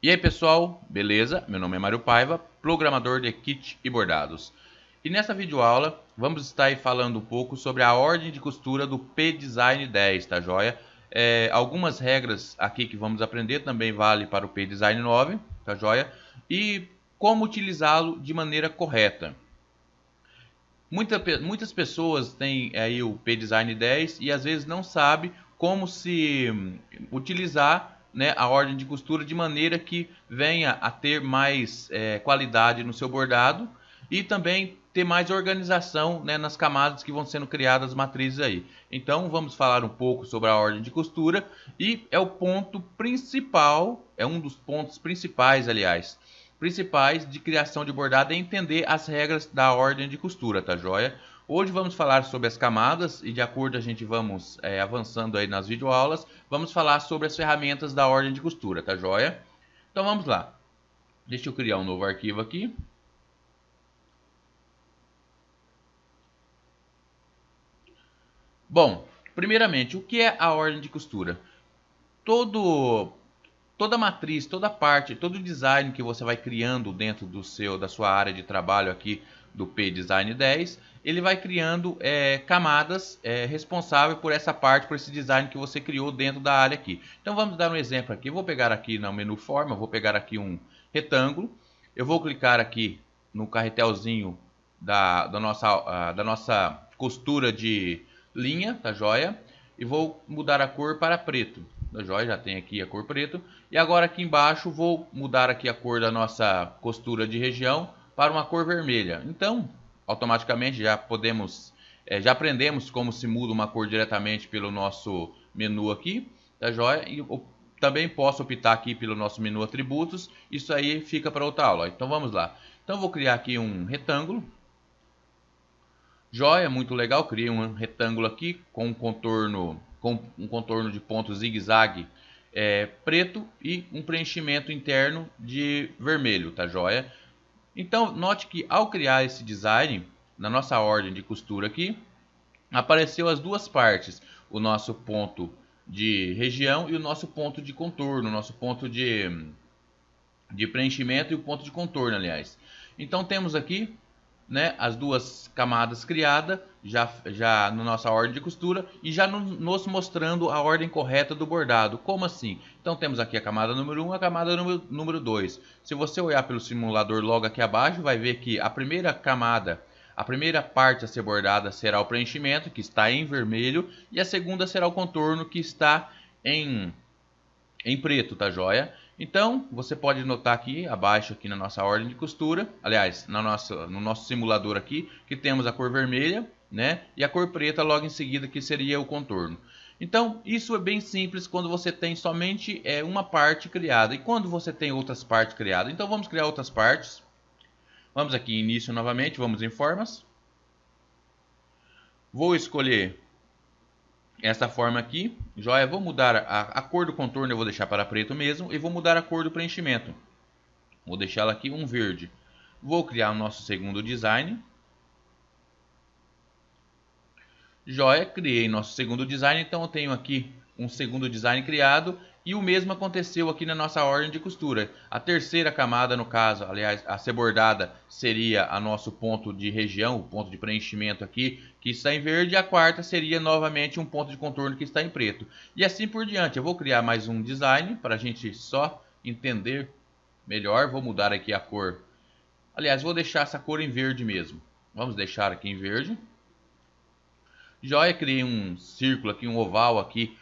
E aí pessoal, beleza? Meu nome é Mário Paiva, programador de kit e bordados. E nessa videoaula vamos estar aí falando um pouco sobre a ordem de costura do P-Design 10, tá joia? Algumas regras aqui que vamos aprender também vale para o P-Design 9, tá joia? E como utilizá-lo de maneira correta. Muitas pessoas têm aí o P-Design 10 e às vezes não sabe como se utilizar, né, a ordem de costura de maneira que venha a ter mais qualidade no seu bordado e também ter mais organização, né, nas camadas que vão sendo criadas matrizes aí. Então vamos falar um pouco sobre a ordem de costura e é o ponto principal, é um dos pontos principais, aliás, principais de criação de bordado é entender as regras da ordem de costura, tá joia? Hoje vamos falar sobre as camadas e de acordo a gente vamos avançando aí nas videoaulas, vamos falar sobre as ferramentas da ordem de costura, tá joia? Então vamos lá. Deixa eu criar um novo arquivo aqui. Bom, primeiramente, o que é a ordem de costura? Todo toda matriz, toda parte, todo design que você vai criando dentro da sua área de trabalho aqui do P-Design 10, ele vai criando camadas responsáveis por essa parte, por esse design que você criou dentro da área aqui. Então vamos dar um exemplo aqui. Eu vou pegar aqui no menu forma, vou pegar aqui um retângulo, eu vou clicar aqui no carretelzinho da nossa costura de linha, tá joia? E vou mudar a cor para preto. Da joia, já tem aqui a cor preto. E agora aqui embaixo vou mudar aqui a cor da nossa costura de região para uma cor vermelha. Então, automaticamente já aprendemos como se muda uma cor diretamente pelo nosso menu aqui, tá joia? E eu também posso optar aqui pelo nosso menu atributos. Isso aí fica para outra aula. Então vamos lá. Então vou criar aqui um retângulo. Joia, muito legal. Criei um retângulo aqui com um contorno de ponto zigue-zague preto e um preenchimento interno de vermelho, tá joia? Então, note que ao criar esse design, na nossa ordem de costura aqui, apareceu as duas partes, o nosso ponto de região e o nosso ponto de contorno, o nosso ponto de preenchimento e o ponto de contorno, aliás. Então temos aqui, né, as duas camadas criadas já na nossa ordem de costura e já nos mostrando a ordem correta do bordado. Como assim? Então temos aqui a camada número 1 e a camada número 2. Se você olhar pelo simulador logo aqui abaixo, vai ver que a primeira camada, a primeira parte a ser bordada será o preenchimento, que está em vermelho, e a segunda será o contorno, que está em preto, tá joia? Então, você pode notar aqui, abaixo aqui na nossa ordem de costura, aliás, no nosso simulador aqui, que temos a cor vermelha, né? E a cor preta logo em seguida, que seria o contorno. Então, isso é bem simples quando você tem somente uma parte criada. E quando você tem outras partes criadas? Então, vamos criar outras partes. Vamos aqui em início novamente, vamos em formas. Vou escolher essa forma aqui, joia, vou mudar a cor do contorno, eu vou deixar para preto mesmo, e vou mudar a cor do preenchimento. Vou deixá-la aqui um verde. Vou criar o nosso segundo design. Joia, criei nosso segundo design, então eu tenho aqui um segundo design criado e o mesmo aconteceu aqui na nossa ordem de costura. A terceira camada, no caso, aliás, a ser bordada seria a nosso ponto de região, o ponto de preenchimento aqui, que está em verde, e a quarta seria novamente um ponto de contorno que está em preto. E assim por diante. Eu vou criar mais um design para a gente só entender melhor. Vou mudar aqui a cor. Aliás, vou deixar essa cor em verde mesmo. Vamos deixar aqui em verde. Joia, criei um círculo aqui, um oval aqui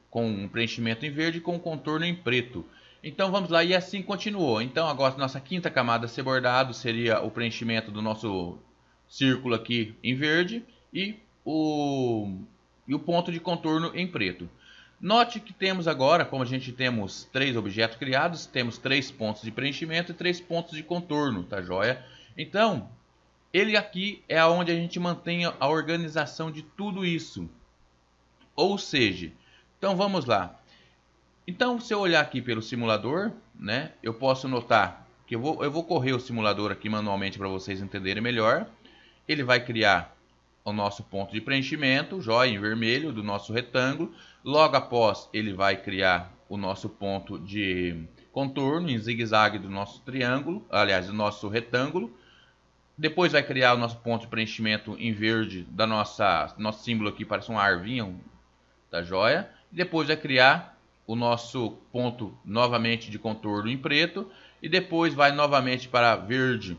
com um preenchimento em verde e com um contorno em preto. Então vamos lá, e assim continuou. Então agora nossa quinta camada a ser bordado seria o preenchimento do nosso círculo aqui em verde e o ponto de contorno em preto. Note que temos agora, como a gente temos 3 objetos criados, temos 3 pontos de preenchimento e 3 pontos de contorno, tá joia? Então, ele aqui é onde a gente mantém a organização de tudo isso. Ou seja, então vamos lá. Então, se eu olhar aqui pelo simulador, né, eu posso notar que eu vou correr o simulador aqui manualmente para vocês entenderem melhor. Ele vai criar o nosso ponto de preenchimento, joia em vermelho, do nosso retângulo. Logo após, ele vai criar o nosso ponto de contorno em zigue-zague do nosso triângulo, aliás, do nosso retângulo. Depois vai criar o nosso ponto de preenchimento em verde da nosso símbolo aqui, parece uma arvinha, tá joia? Depois vai criar o nosso ponto novamente de contorno em preto e depois vai novamente para verde,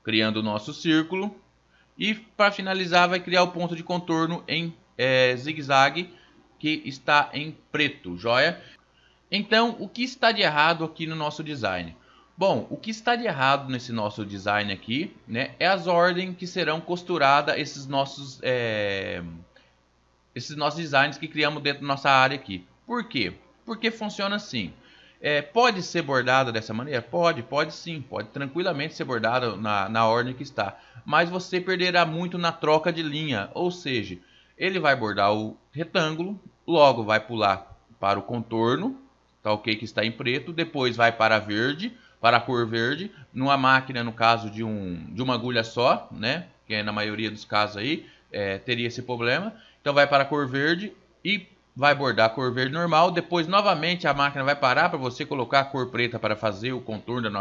criando o nosso círculo. E para finalizar vai criar o ponto de contorno em zigue-zague que está em preto, joia? Então, o que está de errado aqui no nosso design? Bom, o que está de errado nesse nosso design aqui, né, é as ordens que serão costuradas esses nossos designs que criamos dentro da nossa área aqui. Por quê? Porque funciona assim. Pode ser bordado dessa maneira? Pode sim, pode tranquilamente ser bordado na ordem que está. Mas você perderá muito na troca de linha, ou seja, ele vai bordar o retângulo, logo vai pular para o contorno, tá ok, que está em preto, depois vai para verde, para a cor verde, numa máquina, no caso de uma agulha só, né, que é na maioria dos casos aí, teria esse problema. Então vai para a cor verde e vai bordar a cor verde normal, depois novamente a máquina vai parar para você colocar a cor preta para fazer o contorno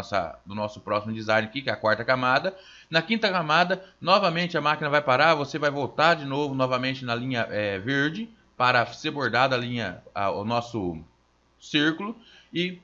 do nosso próximo design aqui, que é a quarta camada. Na quinta camada, novamente a máquina vai parar, você vai voltar de novo novamente na linha verde para ser bordada o nosso círculo e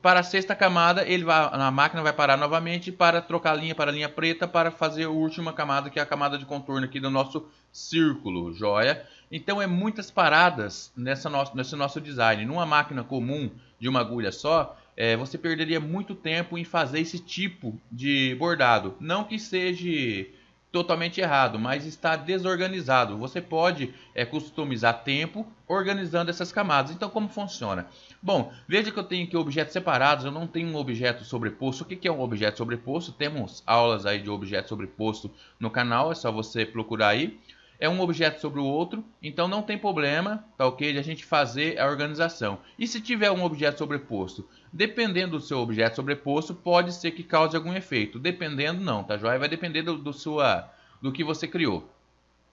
para a sexta camada a máquina vai parar novamente para trocar a linha para a linha preta para fazer a última camada, que é a camada de contorno aqui do nosso círculo, joia? Então é muitas paradas nesse nosso design. Numa máquina comum de uma agulha só, você perderia muito tempo em fazer esse tipo de bordado. Não que seja totalmente errado, mas está desorganizado. Você pode customizar tempo organizando essas camadas. Então como funciona? Bom, veja que eu tenho aqui objetos separados, eu não tenho um objeto sobreposto. O que é um objeto sobreposto? Temos aulas aí de objeto sobreposto no canal, é só você procurar aí. É um objeto sobre o outro, então não tem problema, tá ok, de a gente fazer a organização. E se tiver um objeto sobreposto? Dependendo do seu objeto sobreposto, pode ser que cause algum efeito. Dependendo, não, tá joia? Vai depender do que você criou.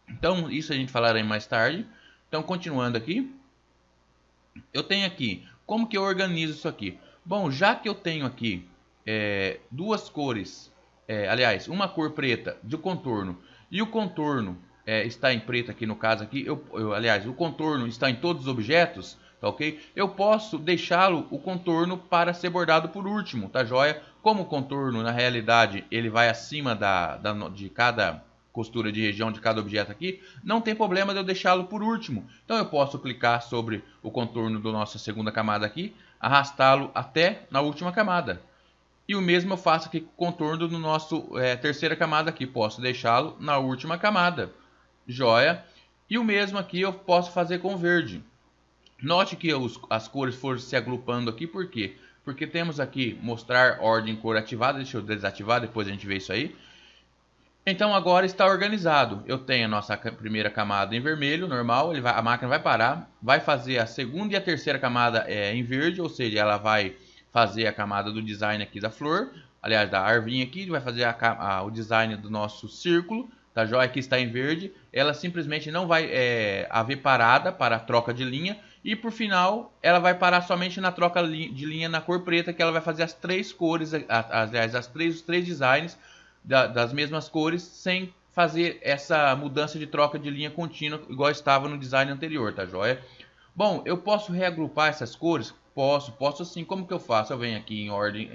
Então, isso a gente falará mais tarde. Então, continuando aqui. Eu tenho aqui, como que eu organizo isso aqui? Bom, já que eu tenho aqui duas cores, aliás, uma cor preta de contorno e o contorno está em preto aqui no caso aqui, aliás, o contorno está em todos os objetos, tá ok? Eu posso deixá-lo o contorno para ser bordado por último, tá joia? Como o contorno na realidade ele vai acima de cada costura de região de cada objeto aqui, não tem problema de eu deixá-lo por último. Então eu posso clicar sobre o contorno da nossa segunda camada aqui, arrastá-lo até na última camada. E o mesmo eu faço aqui com o contorno do nosso terceira camada aqui, posso deixá-lo na última camada. Joia? E o mesmo aqui eu posso fazer com verde. Note que as cores foram se agrupando aqui, por quê? Porque temos aqui mostrar ordem cor ativada, deixa eu desativar, depois a gente vê isso aí. Então agora está organizado. Eu tenho a nossa primeira camada em vermelho, normal, a máquina vai parar, vai fazer a segunda e a terceira camada em verde, ou seja, ela vai fazer a camada do design aqui da flor, aliás, da arvinha aqui, vai fazer o design do nosso círculo, tá joia? Aqui está em verde, ela simplesmente não vai haver parada para a troca de linha, e por final ela vai parar somente na troca de linha na cor preta, que ela vai fazer as três cores, aliás, os três designs, das mesmas cores, sem fazer essa mudança de troca de linha contínua igual estava no design anterior, tá joia? Bom, eu posso reagrupar essas cores? Posso sim. Como que eu faço? Eu venho aqui em ordem,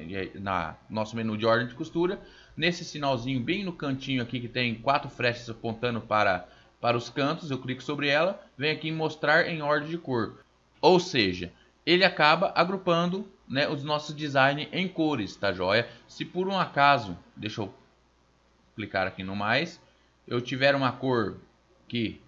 nosso menu de ordem de costura, nesse sinalzinho bem no cantinho aqui que tem 4 flechas apontando para os cantos, eu clico sobre ela, venho aqui em mostrar em ordem de cor. Ou seja, ele acaba agrupando, né, os nossos designs em cores, tá joia? Se por um acaso, deixa eu clicar aqui no mais, eu tiver uma cor que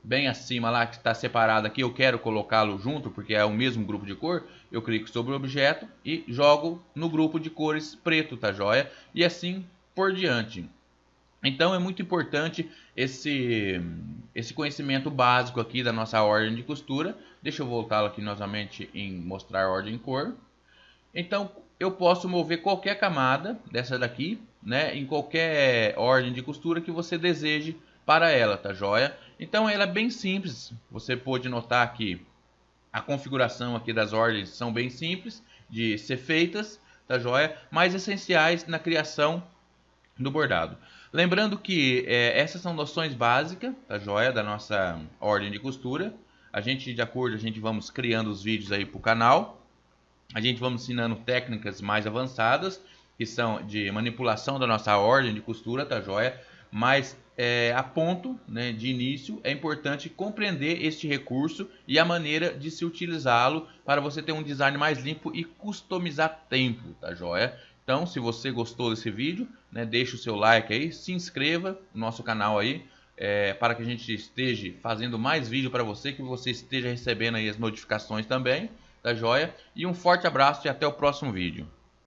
bem acima lá, que está separada aqui, eu quero colocá-lo junto, porque é o mesmo grupo de cor, eu clico sobre o objeto e jogo no grupo de cores preto, tá joia? E assim por diante. Então é muito importante esse conhecimento básico aqui da nossa ordem de costura. Deixa eu voltar aqui novamente em mostrar ordem em cor. Então eu posso mover qualquer camada dessa daqui, né, em qualquer ordem de costura que você deseje para ela, tá joia? Então ela é bem simples, você pode notar aqui A configuração aqui das ordens são bem simples de ser feitas, tá joia? Mas essenciais na criação do bordado. Lembrando que essas são noções básicas, tá joia? Da nossa ordem de costura. A gente, de acordo, a gente vamos criando os vídeos aí para o canal. A gente vamos ensinando técnicas mais avançadas, que são de manipulação da nossa ordem de costura, tá joia? Mas a ponto, né, de início, é importante compreender este recurso e a maneira de se utilizá-lo para você ter um design mais limpo e customizar tempo, tá joia? Então, se você gostou desse vídeo, né, deixa o seu like aí, se inscreva no nosso canal aí, para que a gente esteja fazendo mais vídeo para você, que você esteja recebendo aí as notificações também, tá joia? E um forte abraço e até o próximo vídeo.